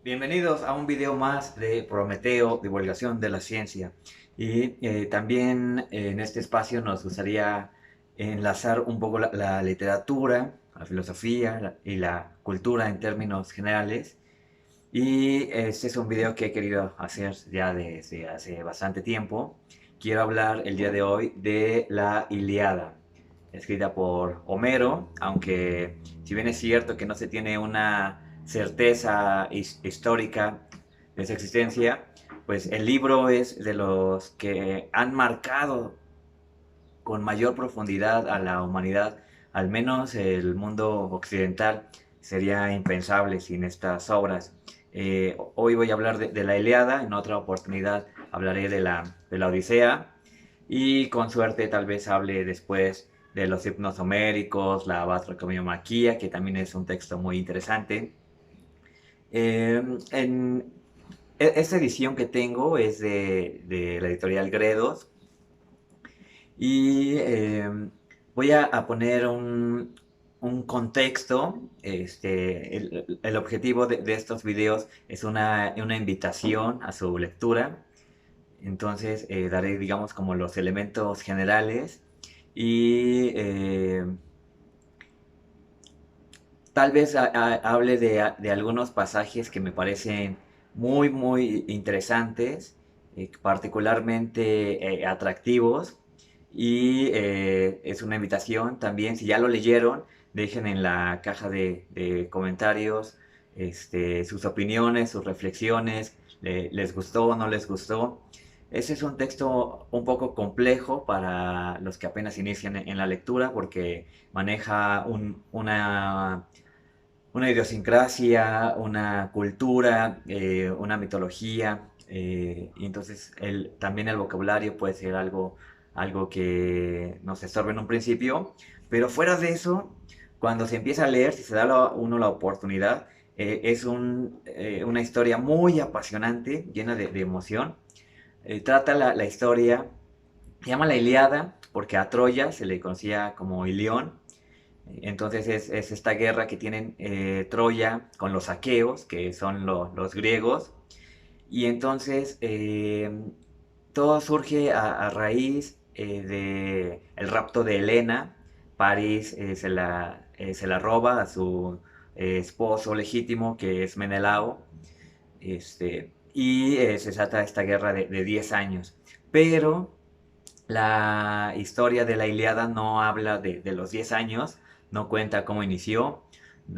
Bienvenidos a un video más de Prometeo, divulgación de la ciencia. Y también en este espacio nos gustaría enlazar un poco la literatura, la filosofía y la cultura en términos generales. Y este es un video que he querido hacer ya desde hace bastante tiempo. Quiero hablar el día de hoy de la Ilíada, escrita por Homero, aunque si bien es cierto que no se tiene una certeza histórica de su existencia, pues el libro es de los que han marcado con mayor profundidad a la humanidad, al menos el mundo occidental sería impensable sin estas obras. Hoy voy a hablar de la Ilíada, en otra oportunidad hablaré de la Odisea y con suerte tal vez hable después de los himnos homéricos, la Batracomiomaquia, que también es un texto muy interesante. En esta edición que tengo es de la editorial Gredos y voy a poner un contexto. El objetivo de estos videos es una invitación a su lectura. Entonces daré, digamos, como los elementos generales y tal vez hable de algunos pasajes que me parecen muy interesantes, particularmente atractivos. Y es una invitación también, si ya lo leyeron, dejen en la caja de comentarios sus opiniones, sus reflexiones, les gustó o no les gustó. Ese es un texto un poco complejo para los que apenas inician en la lectura porque maneja una idiosincrasia, una cultura, una mitología, y entonces también el vocabulario puede ser algo que nos estorbe en un principio, pero fuera de eso, cuando se empieza a leer, si se da uno la oportunidad, es una historia muy apasionante, llena de emoción. Trata la historia, se llama la Ilíada, porque a Troya se le conocía como Ilión. Entonces es esta guerra que tienen Troya con los aqueos, que son los griegos. Y entonces todo surge a raíz de el rapto de Helena. París se la roba a su esposo legítimo, que es Menelao. Y se trata de esta guerra de 10 años. Pero la historia de la Ilíada no habla de los 10 años, no cuenta cómo inició,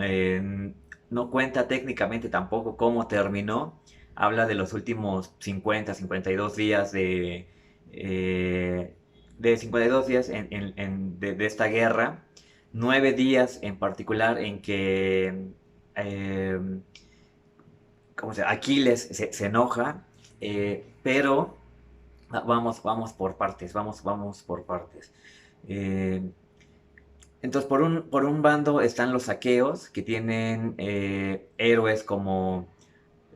eh, no cuenta técnicamente tampoco cómo terminó, habla de los últimos 52 días de 52 días de esta guerra, 9 días en particular en que eh, ¿cómo se llama? Aquiles se enoja, pero vamos por partes, vamos por partes. Eh, entonces, por un bando están los aqueos, que tienen héroes como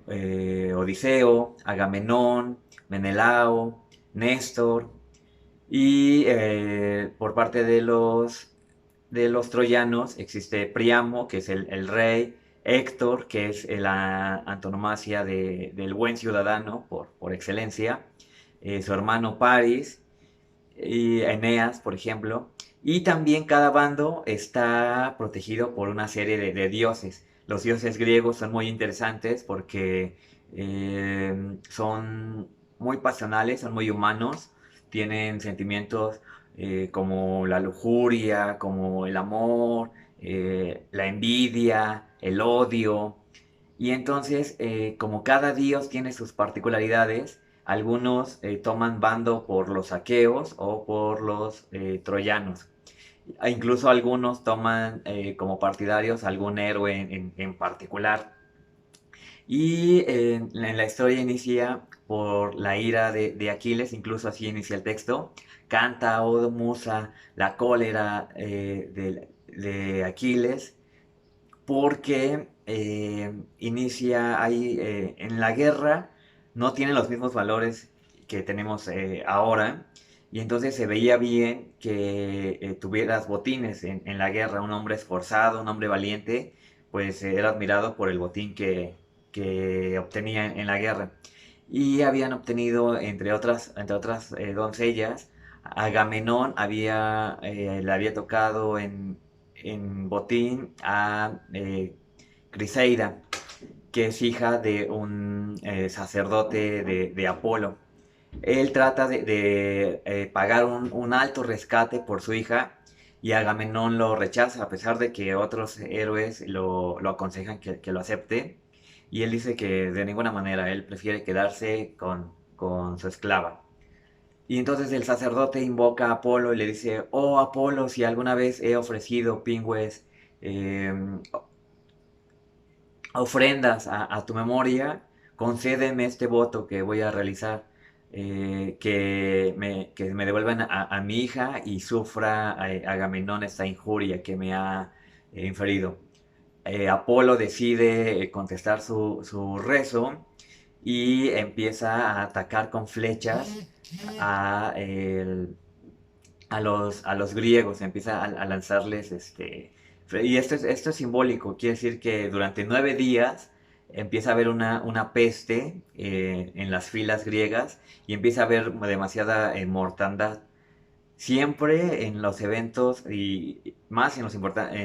Odiseo, Agamenón, Menelao, Néstor. Y por parte de los troyanos existe Priamo, que es el rey, Héctor, que es la antonomasia del buen ciudadano por excelencia, su hermano Paris, y Eneas, por ejemplo. Y también cada bando está protegido por una serie de dioses. Los dioses griegos son muy interesantes porque son muy pasionales, son muy humanos, tienen sentimientos como la lujuria, como el amor, la envidia, el odio. Y entonces, como cada dios tiene sus particularidades, algunos toman bando por los aqueos o por los troyanos. Incluso algunos toman como partidarios algún héroe en particular. Y la historia inicia por la ira de Aquiles, incluso así inicia el texto. Canta, oh musa, la cólera de Aquiles, porque inicia ahí en la guerra, no tienen los mismos valores que tenemos ahora, y entonces se veía bien que tuvieras botines en la guerra. Un hombre esforzado, un hombre valiente, pues era admirado por el botín que obtenía en la guerra. Y habían obtenido, entre otras doncellas, Agamenón le había tocado en botín a Criseida, que es hija de un sacerdote de Apolo. Él trata de pagar un alto rescate por su hija y Agamenón lo rechaza, a pesar de que otros héroes lo aconsejan que lo acepte. Y él dice que de ninguna manera, él prefiere quedarse con su esclava. Y entonces el sacerdote invoca a Apolo y le dice: oh Apolo, si alguna vez he ofrecido pingües ofrendas a tu memoria, concédeme este voto que voy a realizar, que me devuelvan a mi hija y sufra Agamenón esta injuria que me ha inferido. Apolo decide contestar su rezo y empieza a atacar con flechas a, el- a los griegos, empieza a lanzarles y esto es simbólico, quiere decir que durante 9 días empieza a haber una peste en las filas griegas y empieza a haber demasiada mortandad. Siempre en los eventos, y más en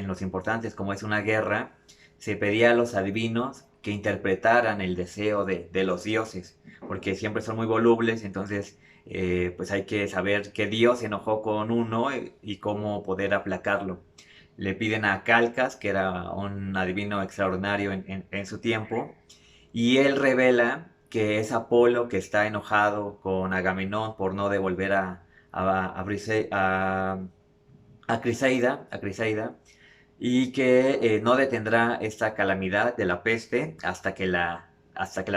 los importantes como es una guerra, se pedía a los adivinos que interpretaran el deseo de los dioses, porque siempre son muy volubles, entonces pues hay que saber qué dios se enojó con uno y cómo poder aplacarlo. Le piden a Calcas, que era un adivino extraordinario en su tiempo, y él revela que es Apolo que está enojado con Agamenón por no devolver a, Brise- a Criseida, y que no detendrá esta calamidad de la peste hasta que la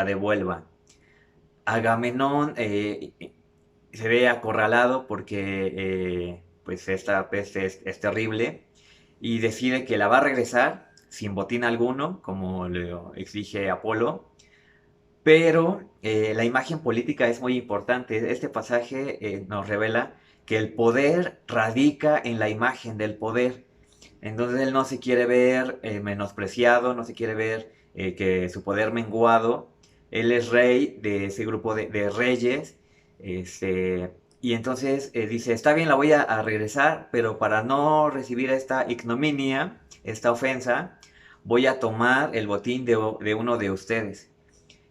devuelva. Agamenón se ve acorralado porque pues esta peste es terrible y decide que la va a regresar sin botín alguno, como lo exige Apolo. Pero la imagen política es muy importante. Este pasaje nos revela que el poder radica en la imagen del poder. Entonces él no se quiere ver menospreciado, no se quiere ver que su poder menguado. Él es rey de ese grupo de reyes. Y entonces dice: está bien, la voy a regresar, pero para no recibir esta ignominia, esta ofensa, voy a tomar el botín de uno de ustedes.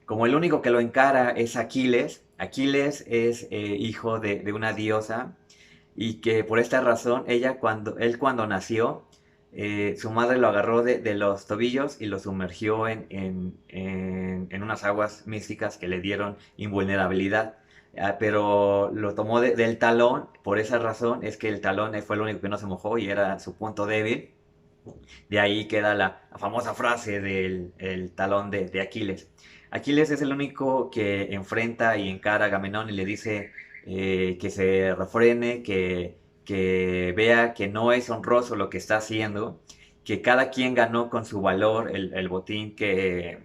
Como el único que lo encara es Aquiles. Aquiles es hijo de una diosa y que por esta razón él cuando nació, su madre lo agarró de los tobillos y lo sumergió en unas aguas místicas que le dieron invulnerabilidad. Pero lo tomó del talón, por esa razón es que el talón fue el único que no se mojó y era su punto débil. De ahí queda la famosa frase del el talón de Aquiles. Aquiles es el único que enfrenta y encara a Agamenón y le dice que se refrene, que vea que no es honroso lo que está haciendo, que cada quien ganó con su valor el botín que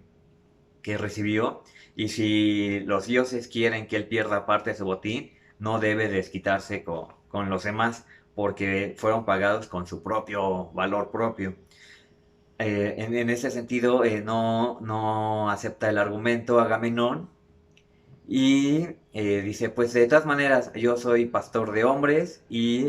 recibió, y si los dioses quieren que él pierda parte de su botín, no debe desquitarse con los demás, porque fueron pagados con su propio valor propio. En ese sentido, no acepta el argumento Agamenón y dice: pues de todas maneras, yo soy pastor de hombres y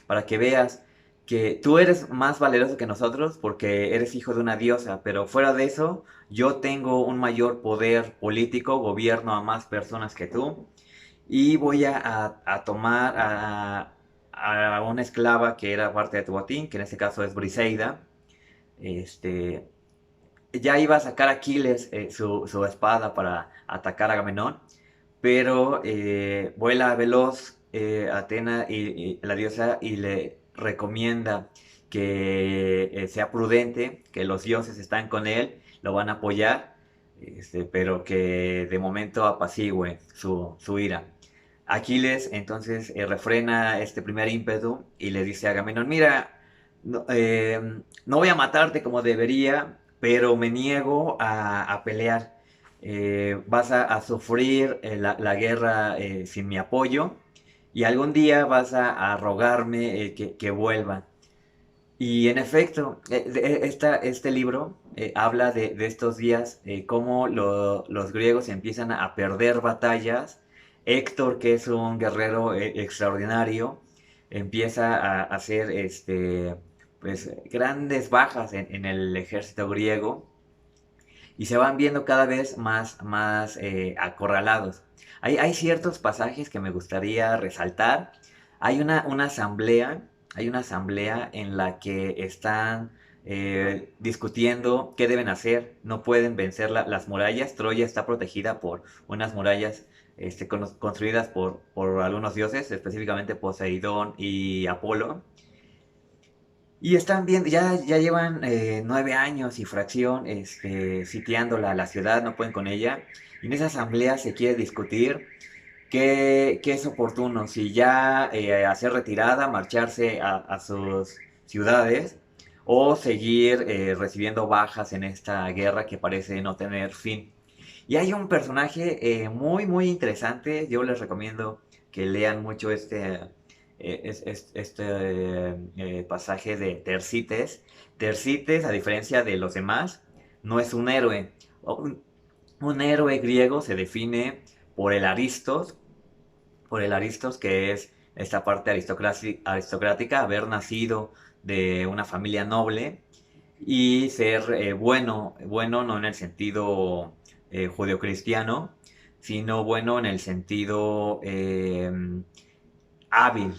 para que veas que tú eres más valeroso que nosotros porque eres hijo de una diosa, pero fuera de eso, yo tengo un mayor poder político, gobierno a más personas que tú y voy a tomar a una esclava que era parte de tu botín, que en este caso es Briseida. este, ya iba a sacar Aquiles su espada para atacar a Agamenón, pero vuela veloz Atena y la diosa y le recomienda que sea prudente, que los dioses están con él, lo van a apoyar, pero que de momento apacigüe su ira. Aquiles entonces refrena este primer ímpetu y le dice a Agamenón: mira, no voy a matarte como debería, pero me niego a pelear. Vas sufrir la guerra sin mi apoyo y algún día vas a rogarme que vuelva. Y en efecto, este libro habla de estos días, cómo los griegos empiezan a perder batallas. Héctor, que es un guerrero extraordinario, empieza a hacer pues, grandes bajas en el ejército griego y se van viendo cada vez más acorralados. Hay ciertos pasajes que me gustaría resaltar. Hay hay una asamblea en la que están discutiendo qué deben hacer. No pueden vencer las murallas. Troya está protegida por unas murallas construidas por algunos dioses, específicamente Poseidón y Apolo. Y están viendo, ya llevan 9 años y fracción sitiando la ciudad, no pueden con ella. Y en esa asamblea se quiere discutir qué es oportuno, si ya hacer retirada, marcharse a sus ciudades o seguir recibiendo bajas en esta guerra que parece no tener fin. Y hay un personaje muy interesante, yo les recomiendo que lean mucho pasaje de Tersites. Tersites, a diferencia de los demás, no es un héroe. Un héroe griego se define por el Aristos, que es esta parte aristocrática, haber nacido de una familia noble y ser bueno no en el sentido judeocristiano, sino bueno en el sentido hábil,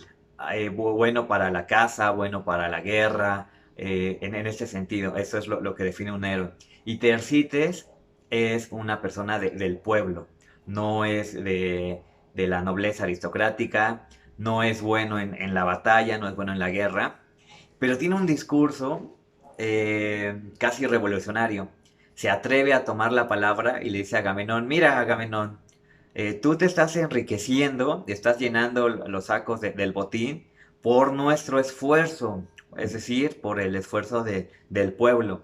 bueno para la caza, bueno para la guerra, en este sentido, eso es lo que define un héroe. Y Tercites es una persona del pueblo, no es de la nobleza aristocrática, no es bueno en la batalla, no es bueno en la guerra, pero tiene un discurso casi revolucionario. Se atreve a tomar la palabra y le dice a Agamenón, mira Agamenón, tú te estás enriqueciendo, estás llenando los sacos del botín por nuestro esfuerzo, es decir, por el esfuerzo del pueblo.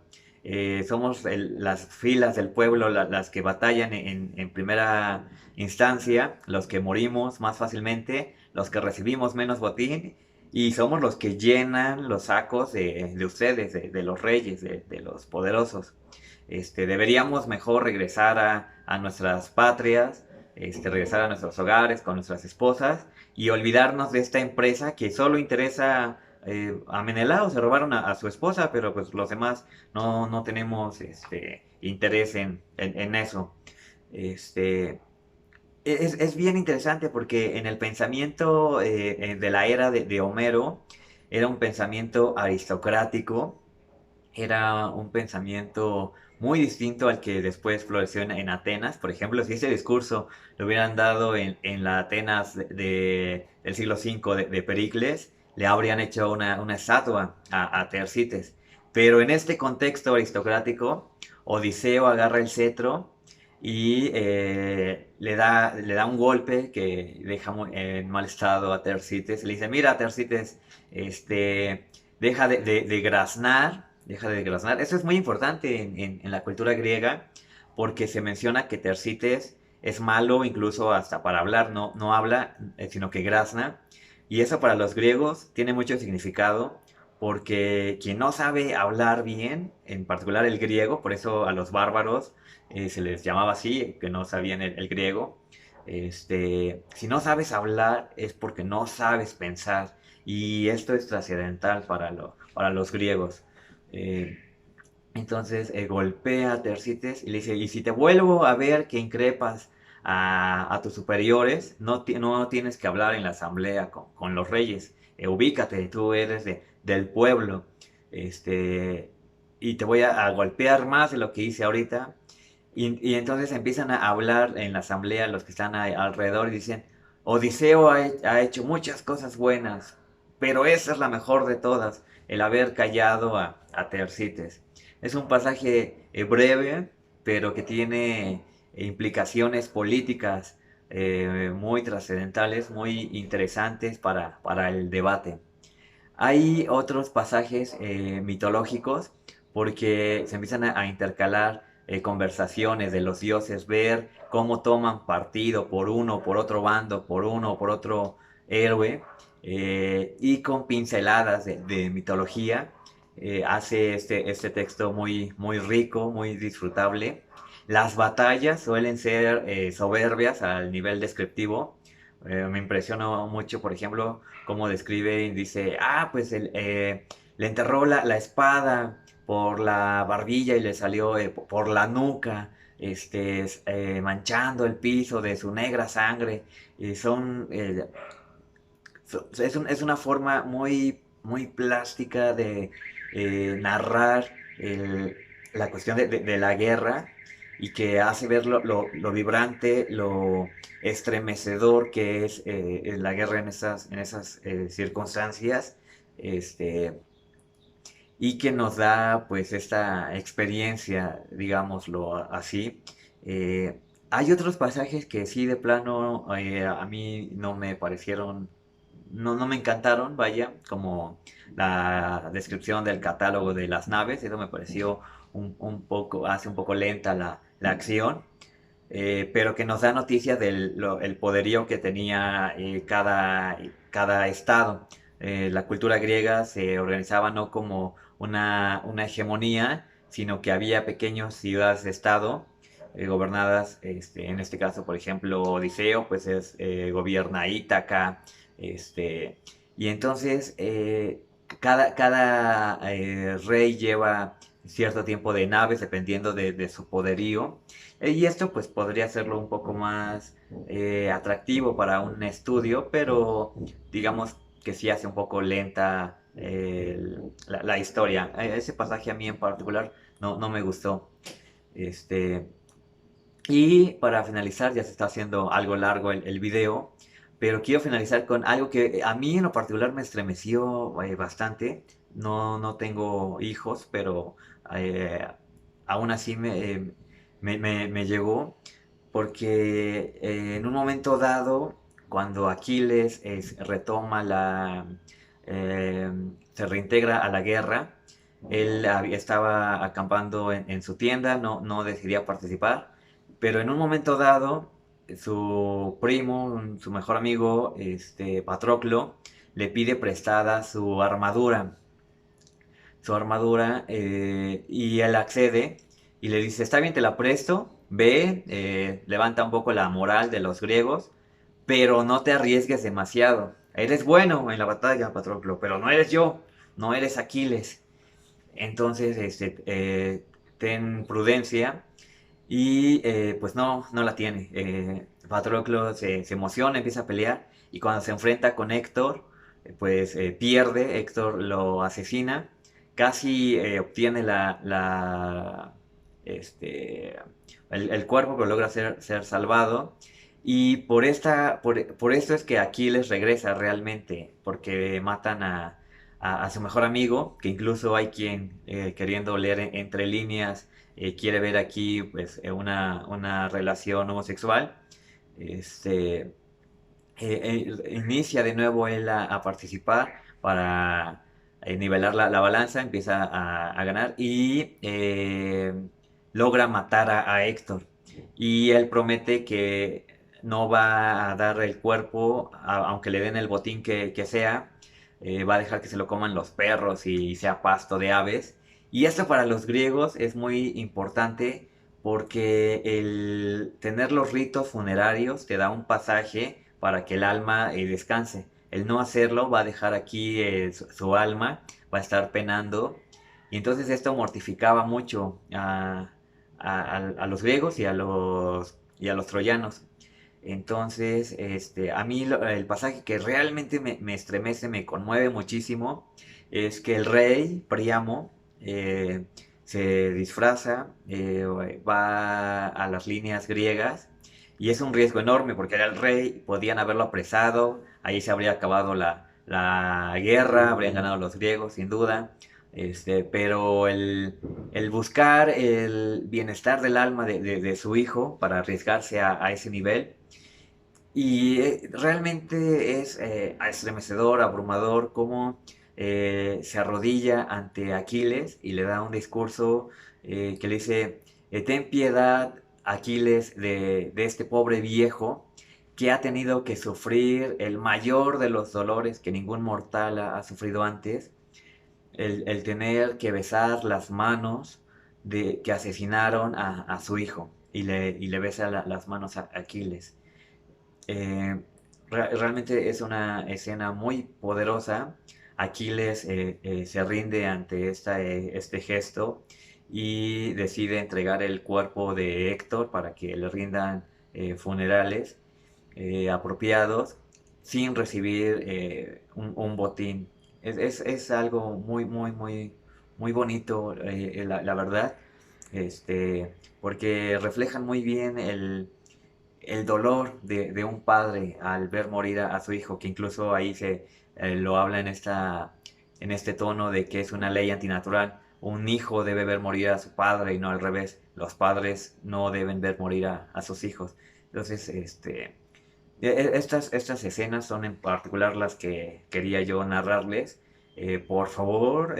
Somos las filas del pueblo las que batallan en primera instancia, los que morimos más fácilmente, los que recibimos menos botín, y somos los que llenan los sacos de ustedes, de los reyes, de los poderosos. Deberíamos mejor regresar a nuestras patrias, regresar a nuestros hogares con nuestras esposas y olvidarnos de esta empresa que solo interesa a Menelao. Se robaron a su esposa, pero pues los demás no tenemos interés en eso. Este, es bien interesante porque en el pensamiento de la era de Homero era un pensamiento aristocrático, era un pensamiento muy distinto al que después floreció en Atenas. Por ejemplo, si ese discurso lo hubieran dado en la Atenas del siglo V de Pericles, le habrían hecho una estatua a Tersites. Pero en este contexto aristocrático, Odiseo agarra el cetro y le da un golpe que deja en mal estado a Tersites. Le dice, mira Tersites, deja de graznar, deja de graznar. Eso es muy importante en la cultura griega porque se menciona que Tersites es malo incluso hasta para hablar, no habla, sino que grazna. Y eso para los griegos tiene mucho significado porque quien no sabe hablar bien, en particular el griego, por eso a los bárbaros se les llamaba así, que no sabían el griego. Si no sabes hablar es porque no sabes pensar. Y esto es trascendental para los griegos. Eh, entonces golpea a Tersites y le dice, y si te vuelvo a ver que increpas a tus superiores, no tienes que hablar en la asamblea con los reyes. Ubícate, tú eres del pueblo. Este, y te voy a golpear más de lo que hice ahorita. Y entonces empiezan a hablar en la asamblea los que están alrededor y dicen, Odiseo ha hecho muchas cosas buenas, pero esa es la mejor de todas, el haber callado a Tersites. Es un pasaje breve, pero que tiene implicaciones políticas muy trascendentales, muy interesantes para el debate. Hay otros pasajes mitológicos porque se empiezan a intercalar conversaciones de los dioses, ver cómo toman partido por uno, por otro bando, por uno, por otro héroe, y con pinceladas de mitología hace este texto muy rico, muy disfrutable. Las batallas suelen ser soberbias al nivel descriptivo. Me impresionó mucho, por ejemplo, cómo describe y dice, pues le enterró la espada por la barbilla y le salió por la nuca, manchando el piso de su negra sangre. Es una forma muy plástica de narrar la cuestión de la guerra y que hace ver lo vibrante, lo estremecedor que es la guerra en esas circunstancias, este, y que nos da pues esta experiencia, digámoslo así. Hay otros pasajes que sí de plano a mí no me parecieron, no me encantaron, vaya, como la descripción del catálogo de las naves. Eso me pareció hace un poco lenta la acción, pero que nos da noticias del el poderío que tenía cada estado. La cultura griega se organizaba no como una hegemonía, sino que había pequeñas ciudades-estado gobernadas, en este caso, por ejemplo, Odiseo, pues gobierna Ítaca, y entonces cada rey lleva cierto tiempo de naves dependiendo de su poderío, y esto pues podría hacerlo un poco más atractivo para un estudio, pero digamos que sí hace un poco lenta la historia. Ese pasaje a mí en particular no me gustó. Este, y para finalizar, ya se está haciendo algo largo el video, pero quiero finalizar con algo que a mí en lo particular me estremeció bastante. No tengo hijos, pero eh, aún así me llegó, porque en un momento dado, cuando Aquiles retoma eh, se reintegra a la guerra, él estaba acampando en su tienda, no decidía participar, pero en un momento dado, su primo, su mejor amigo, Patroclo, le pide prestada su armadura, y él accede y le dice, está bien, te la presto, ve, levanta un poco la moral de los griegos, pero no te arriesgues demasiado. Eres bueno en la batalla, Patroclo, pero no eres yo, no eres Aquiles. Entonces, ten prudencia, y pues no la tiene. Patroclo se emociona, empieza a pelear, y cuando se enfrenta con Héctor, pues pierde. Héctor lo asesina, casi obtiene este, el cuerpo, pero logra ser salvado. Y por esto es que Aquiles regresa realmente, porque matan a su mejor amigo, que incluso hay quien, queriendo leer entre líneas, quiere ver aquí pues una relación homosexual. Este, Inicia de nuevo él a participar para nivelar la balanza, empieza a ganar, y logra matar a Héctor. Y él promete que no va a dar el cuerpo, aunque le den el botín que sea, va a dejar que se lo coman los perros y sea pasto de aves. Y esto para los griegos es muy importante, porque el tener los ritos funerarios te da un pasaje para que el alma descanse. El no hacerlo va a dejar aquí su alma, va a estar penando. Y entonces esto mortificaba mucho a los griegos y a los troyanos. Entonces, a mí el pasaje que realmente me estremece, me conmueve muchísimo, es que el rey Príamo se disfraza, va a las líneas griegas, y es un riesgo enorme porque era el rey, podían haberlo apresado, ahí se habría acabado la guerra, habrían ganado los griegos sin duda. Pero el buscar el bienestar del alma de su hijo para arriesgarse a ese nivel, y realmente es estremecedor, abrumador, cómo se arrodilla ante Aquiles y le da un discurso que le dice, ten piedad, Aquiles, de este pobre viejo que ha tenido que sufrir el mayor de los dolores que ningún mortal ha sufrido antes, el tener que besar las manos de que asesinaron a su hijo y le besa las manos a Aquiles. Eh, Realmente es una escena muy poderosa. Aquiles se rinde ante este gesto y decide entregar el cuerpo de Héctor para que le rindan funerales apropiados sin recibir un botín. Es algo muy bonito, la verdad, porque reflejan muy bien el dolor de un padre al ver morir a su hijo, que incluso ahí se lo habla en este tono de que es una ley antinatural. Un hijo debe ver morir a su padre y no al revés. Los padres no deben ver morir a sus hijos. Entonces, estas escenas son en particular las que quería yo narrarles. Por favor,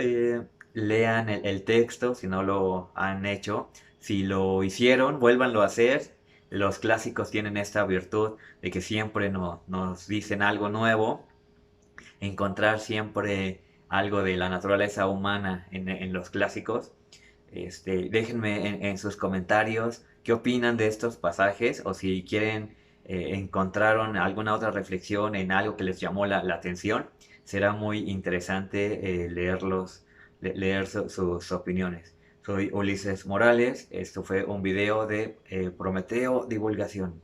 lean el texto si no lo han hecho. Si lo hicieron, vuélvanlo a hacer. Los clásicos tienen esta virtud de que siempre nos dicen algo nuevo, encontrar siempre algo de la naturaleza humana en los clásicos. Déjenme en sus comentarios qué opinan de estos pasajes o si quieren encontraron alguna otra reflexión en algo que les llamó la atención. Será muy interesante leer sus opiniones. Soy Ulises Morales, esto fue un video de Prometeo Divulgación.